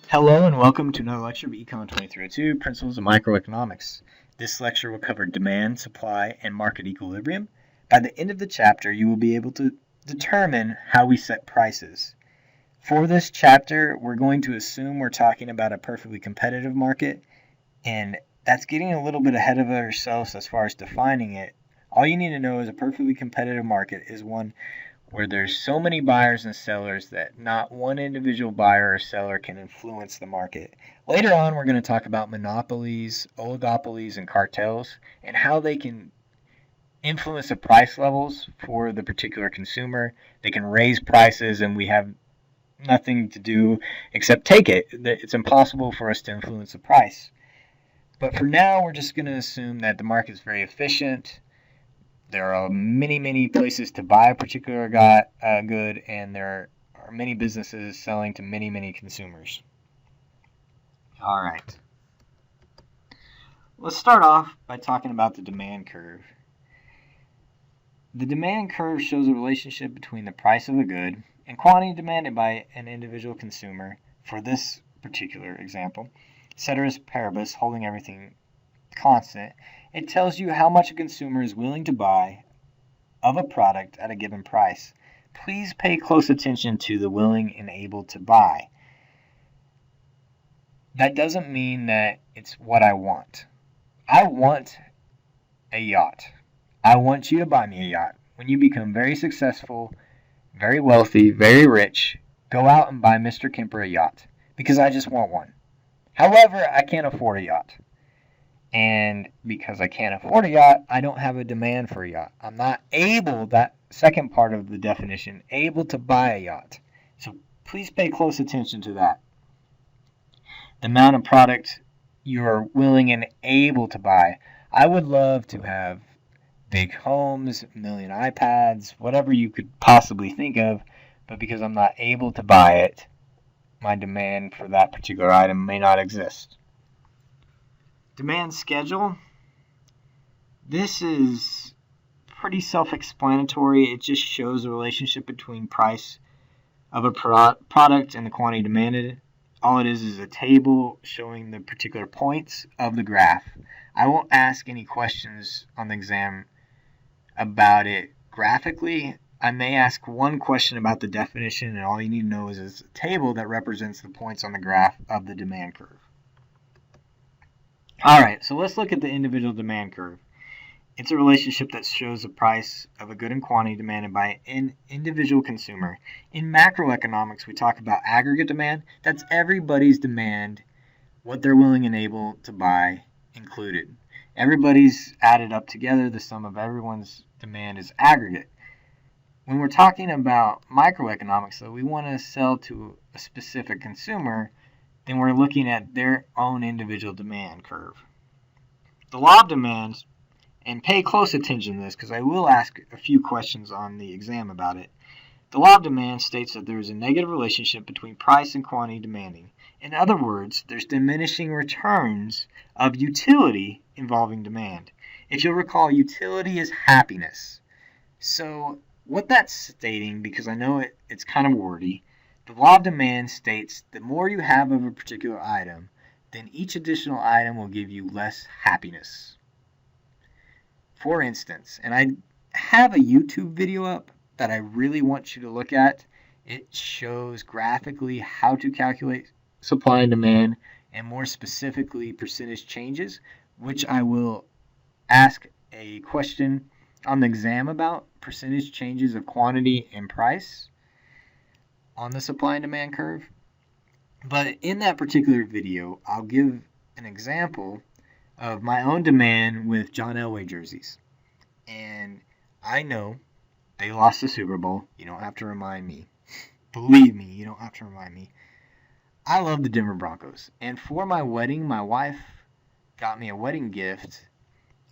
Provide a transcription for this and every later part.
Hello and welcome to another lecture of Econ 2302, Principles of Microeconomics. This lecture will cover demand, supply, and market equilibrium. By the end of the chapter, you will be able to determine how we set prices. For this chapter, we're going to assume we're talking about a perfectly competitive market, and that's getting a little bit ahead of ourselves as far as defining it. All you need to know is a perfectly competitive market is one where there's so many buyers and sellers that not one individual buyer or seller can influence the market. Later on, we're going to talk about monopolies, oligopolies, and cartels, and how they can influence the price levels for the particular consumer. They can raise prices, and we have nothing to do except take it. It's impossible for us to influence the price. But for now, we're just going to assume that the market is very efficient. There are many places to buy a particular good, and there are many businesses selling to many consumers. All right. Let's start off by talking about the demand curve. The demand curve shows a relationship between the price of a good and quantity demanded by an individual consumer. For this particular example, ceteris paribus, holding everything constant, it tells you how much a consumer is willing to buy of a product at a given price. Please pay close attention to the willing and able to buy. That doesn't mean that it's what I want. I want a yacht. I want you to buy me a yacht. When you become very successful, very wealthy, very rich, go out and buy Mr. Kemper a yacht because I just want one. However, I can't afford a yacht. And because I can't afford a yacht, I don't have a demand for a yacht. I'm not able, that second part of the definition, able to buy a yacht. So please pay close attention to that. The amount of product you are willing and able to buy. I would love to have big homes, a million iPads, whatever you could possibly think of, but because I'm not able to buy it, my demand for that particular item may not exist. Demand schedule. This is pretty self-explanatory. It just shows the relationship between price of a product and the quantity demanded. All it is a table showing the particular points of the graph. I won't ask any questions on the exam about it graphically. I may ask one question about the definition, and all you need to know is it's a table that represents the points on the graph of the demand curve. All right, so let's look at the individual demand curve. It's a relationship that shows the price of a good and quantity demanded by an individual consumer. In macroeconomics, we talk about aggregate demand. That's everybody's demand, what they're willing and able to buy included. Everybody's added up together. The sum of everyone's demand is aggregate. When we're talking about microeconomics, so we want to sell to a specific consumer, then we're looking at their own individual demand curve. The law of demand, and pay close attention to this because I will ask a few questions on the exam about it. The law of demand states that there is a negative relationship between price and quantity demanding. In other words, there's diminishing returns of utility involving demand. If you'll recall, utility is happiness. So what that's stating, because I know it's kind of wordy, the law of demand states the more you have of a particular item, then each additional item will give you less happiness. For instance, and I have a YouTube video up that I really want you to look at. It shows graphically how to calculate supply and demand, and more specifically percentage changes, which I will ask a question on the exam about, percentage changes of quantity and price on the supply and demand curve. But in that particular video, I'll give an example of my own demand with John Elway jerseys. And I know they lost the Super Bowl. You don't have to remind me. Believe me, you don't have to remind me. I love the Denver Broncos. And for my wedding, my wife got me a wedding gift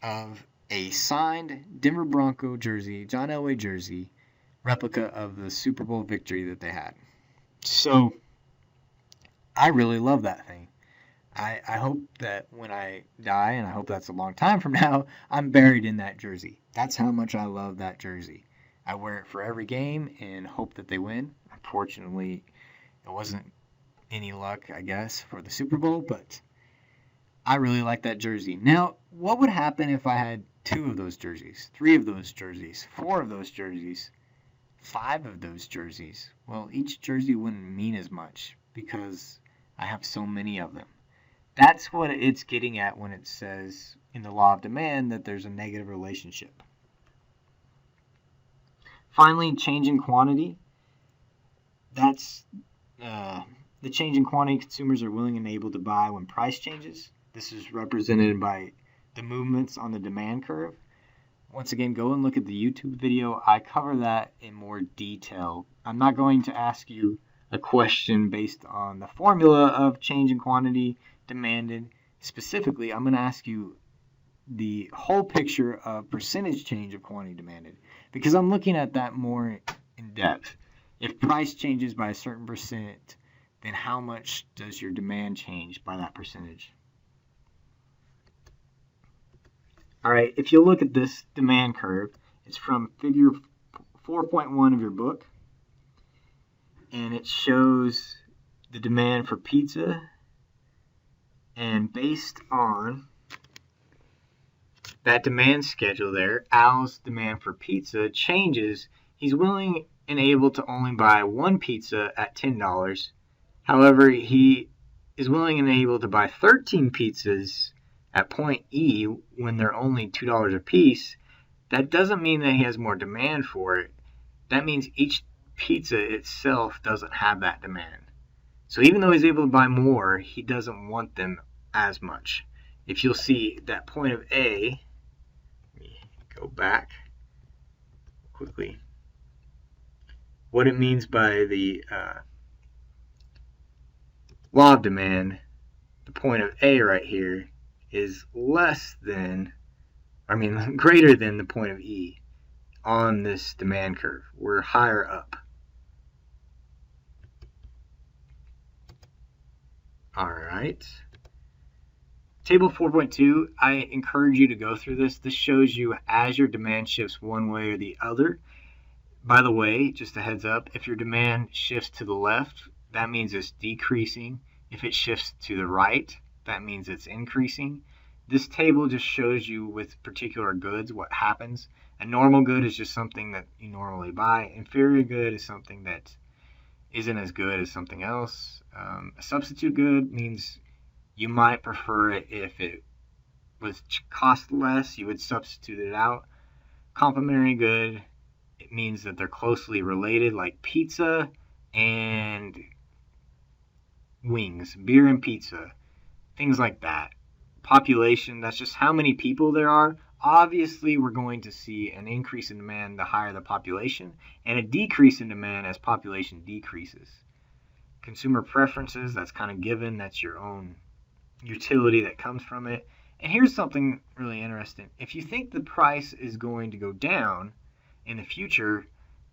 of a signed Denver Bronco jersey, John Elway jersey, replica of the Super Bowl victory that they had. So I really love that thing. I hope that when I die, and I hope that's a long time from now, I'm buried in that jersey. That's how much I love that jersey. I wear it for every game and hope that they win. Unfortunately, it wasn't any luck, I guess, for the Super Bowl, but I really like that jersey. Now, what would happen if I had 2 of those jerseys, 3 of those jerseys, 4 of those jerseys, 5 of those jerseys? Well, each jersey wouldn't mean as much because I have so many of them. That's what it's getting at when it says in the law of demand that there's a negative relationship. Finally, change in quantity. That's the change in quantity consumers are willing and able to buy when price changes. This is represented by the movements on the demand curve. Once again, go and look at the YouTube video. I cover that in more detail. I'm not going to ask you a question based on the formula of change in quantity demanded. Specifically, I'm going to ask you the whole picture of percentage change of quantity demanded, because I'm looking at that more in depth. If price changes by a certain percent, then how much does your demand change by that percentage? All right, if you look at this demand curve, it's from figure 4.1 of your book, and it shows the demand for pizza, and based on that demand schedule there, Al's demand for pizza changes. He's willing and able to only buy 1 pizza at $10. However, he is willing and able to buy 13 pizzas at point E when they're only $2 a piece. That doesn't mean that he has more demand for it. That means each pizza itself doesn't have that demand. So even though he's able to buy more, he doesn't want them as much. If you'll see that point of A, let me go back quickly. What it means by the law of demand, the point of A right here is greater than the point of E on this demand curve. We're higher up. All right. Table 4.2, I encourage you to go through this. This shows you as your demand shifts one way or the other. By the way, just a heads up, if your demand shifts to the left, that means it's decreasing. If it shifts to the right, that means it's increasing. This table just shows you with particular goods what happens. A normal good is just something that you normally buy. Inferior good is something that isn't as good as something else. A substitute good means you might prefer it if it was cost less, you would substitute it out. Complementary good, it means that they're closely related, like pizza and wings, beer and pizza, things like that. Population, that's just how many people there are. Obviously, we're going to see an increase in demand the higher the population, and a decrease in demand as population decreases. Consumer preferences, that's kind of given, that's your own utility that comes from it. And here's something really interesting. If you think the price is going to go down in the future,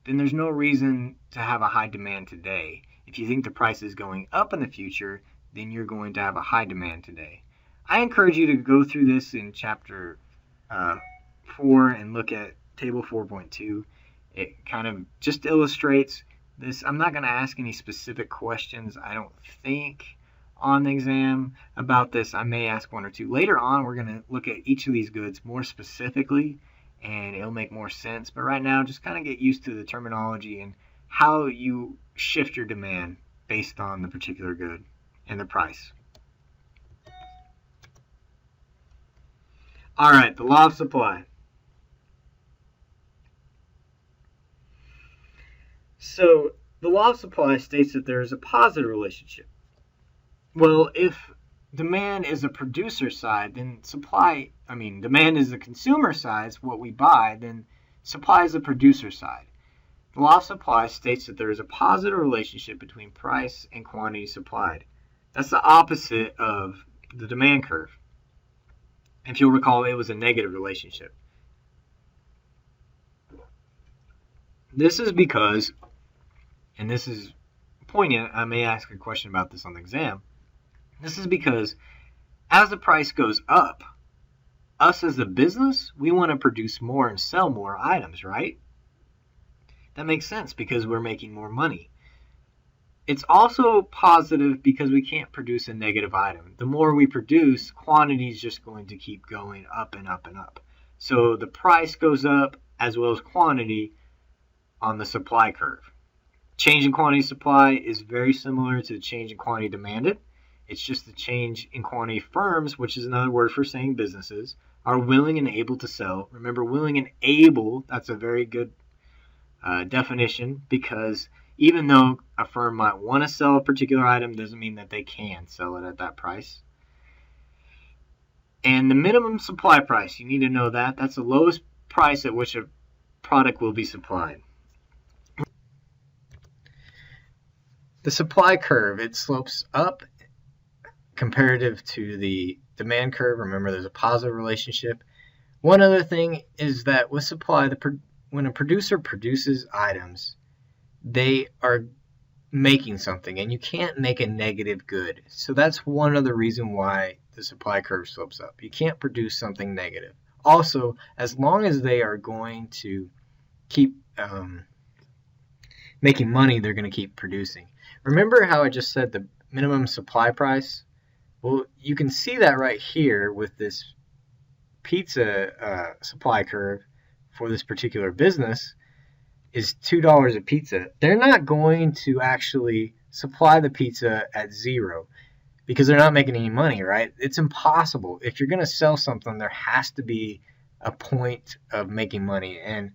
then there's no reason to have a high demand today. If you think the price is going up in the future, then you're going to have a high demand today. I encourage you to go through this in chapter 4 and look at table 4.2. It kind of just illustrates this. I'm not going to ask any specific questions, I don't think, on the exam about this. I may ask 1 or 2. Later on, we're going to look at each of these goods more specifically, and it'll make more sense. But right now, just kind of get used to the terminology and how you shift your demand based on the particular good and the price. All right, the law of supply. So the law of supply states that there is a positive relationship. Well, if demand is a producer side, then demand is the consumer side, what we buy, then supply is the producer side. The law of supply states that there is a positive relationship between price and quantity supplied. That's the opposite of the demand curve. If you'll recall, it was a negative relationship. This is because, and this is poignant, I may ask a question about this on the exam. This is because as the price goes up, us as a business, we want to produce more and sell more items, right? That makes sense because we're making more money. It's also positive because we can't produce a negative item. The more we produce, quantity is just going to keep going up and up and up. So the price goes up as well as quantity on the supply curve. Change in quantity supply is very similar to the change in quantity demanded. It's just the change in quantity firms, which is another word for saying businesses, are willing and able to sell. Remember, willing and able, that's a very good definition, because even though a firm might want to sell a particular item, doesn't mean that they can sell it at that price. And the minimum supply price, you need to know that. That's the lowest price at which a product will be supplied. The supply curve, it slopes up comparative to the demand curve. Remember, there's a positive relationship. One other thing is that with supply, when a producer produces items, they are making something, and you can't make a negative good. So that's one other reason why the supply curve slopes up. You can't produce something negative. Also, as long as they are going to keep making money, they're going to keep producing. Remember how I just said the minimum supply price? Well, you can see that right here with this pizza supply curve for this particular business is $2 a pizza. They're not going to actually supply the pizza at zero because they're not making any money, right? It's impossible. If you're going to sell something, there has to be a point of making money, and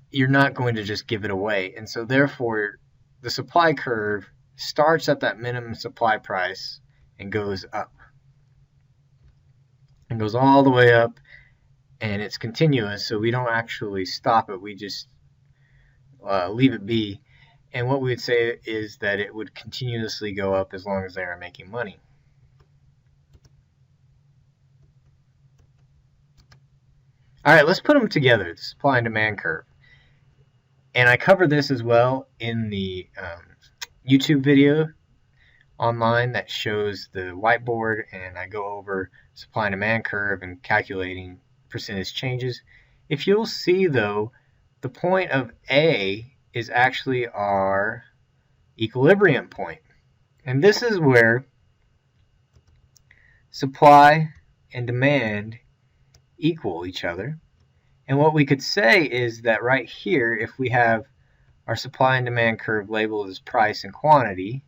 you're not going to just give it away. And so therefore, the supply curve starts at that minimum supply price and goes up. And goes all the way up, and it's continuous, so we don't actually stop it. We just leave it be. And what we would say is that it would continuously go up as long as they are making money. All right, let's put them together, the supply and demand curve. And I cover this as well in the YouTube video online that shows the whiteboard, and I go over supply and demand curve and calculating percentage changes. If you'll see, though, the point of A is actually our equilibrium point. And this is where supply and demand equal each other. And what we could say is that right here, if we have our supply and demand curve labeled as price and quantity,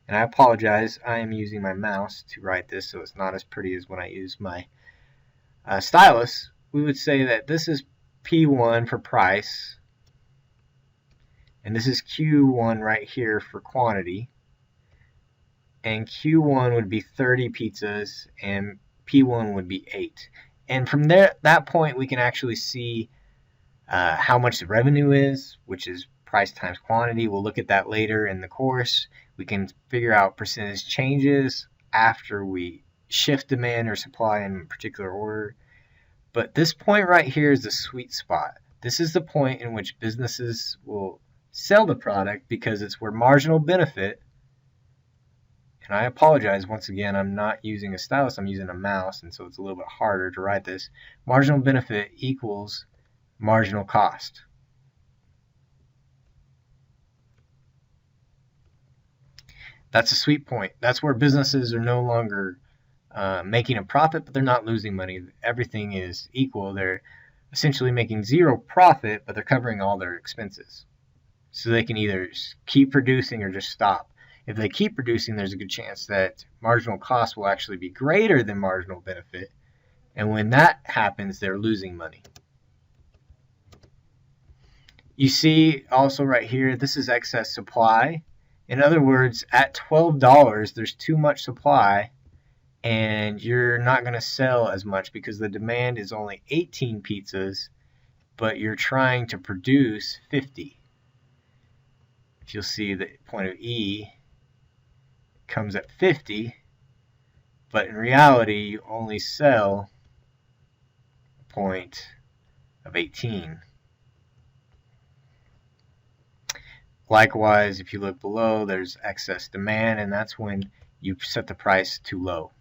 and I apologize, I am using my mouse to write this, so it's not as pretty as when I use my stylus, we would say that this is P1 for price, and this is Q1 right here for quantity, and Q1 would be 30 pizzas, and P1 would be 8. And from that point, we can actually see how much the revenue is, which is price times quantity. We'll look at that later in the course. We can figure out percentage changes after we shift demand or supply in a particular order. But this point right here is the sweet spot. This is the point in which businesses will sell the product because it's where marginal benefit, and I apologize once again, I'm not using a stylus, I'm using a mouse, and so it's a little bit harder to write this. Marginal benefit equals marginal cost. That's a sweet point. That's where businesses are no longer making a profit, but they're not losing money. Everything is equal. They're essentially making zero profit, but they're covering all their expenses. So they can either keep producing or just stop. If they keep producing, there's a good chance that marginal cost will actually be greater than marginal benefit. And when that happens, they're losing money. You see also right here, this is excess supply. In other words, at $12, there's too much supply, and you're not going to sell as much because the demand is only 18 pizzas, but you're trying to produce 50. If you'll see, the point of E comes at 50, but in reality, you only sell a point of 18. Likewise, if you look below, there's excess demand, and that's when you set the price too low.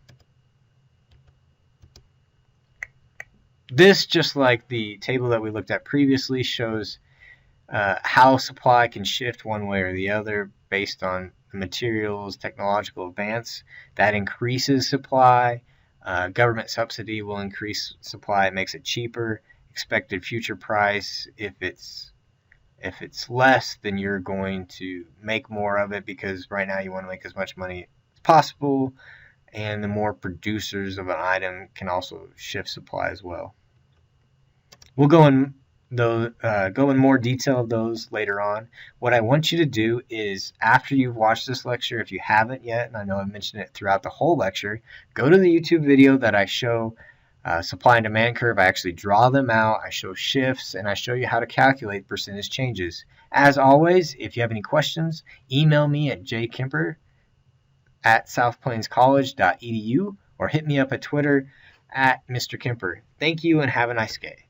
This, just like the table that we looked at previously, shows how supply can shift one way or the other based on the materials, technological advance. That increases supply. Government subsidy will increase supply. It makes it cheaper. Expected future price, if it's less, then you're going to make more of it because right now you want to make as much money as possible. And the more producers of an item can also shift supply as well. We'll go in more detail of those later on. What I want you to do is, after you've watched this lecture, if you haven't yet, and I know I've mentioned it throughout the whole lecture, go to the YouTube video that I show supply and demand curve. I actually draw them out, I show shifts, and I show you how to calculate percentage changes. As always, if you have any questions, email me at jkemper@southplainscollege.edu or hit me up at Twitter at Mr. Kemper. Thank you and have a nice day.